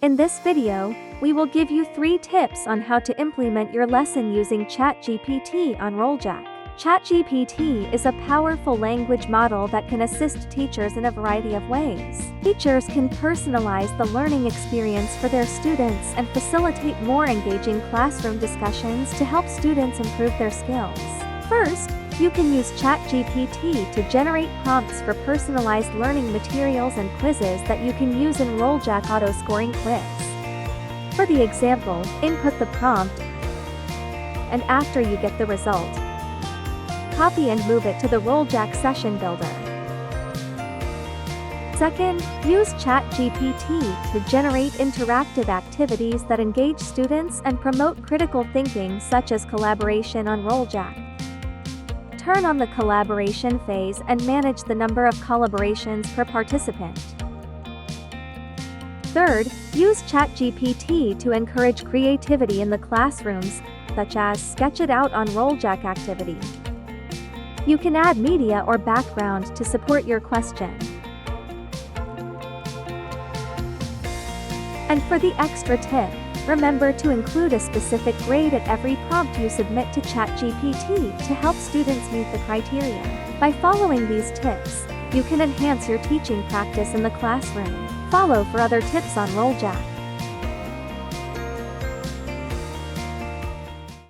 In this video, we will give you 3 tips on how to implement your lesson using ChatGPT on Rolljak. ChatGPT is a powerful language model that can assist teachers in a variety of ways. Teachers can personalize the learning experience for their students and facilitate more engaging classroom discussions to help students improve their skills. First, you can use ChatGPT to generate prompts for personalized learning materials and quizzes that you can use in Rolljak Auto Scoring Quiz. For the example, input the prompt, and after you get the result, copy and move it to the Rolljak Session Builder. Second, use ChatGPT to generate interactive activities that engage students and promote critical thinking, such as collaboration on Rolljak. Turn on the collaboration phase and manage the number of collaborations per participant. Third, use ChatGPT to encourage creativity in the classrooms, such as sketch it out on Rolljak activity. You can add media or background to support your question. And for the extra tip, remember to include a specific grade at every prompt you submit to ChatGPT to help students meet the criteria. By following these tips, you can enhance your teaching practice in the classroom. Follow for other tips on Rolljak.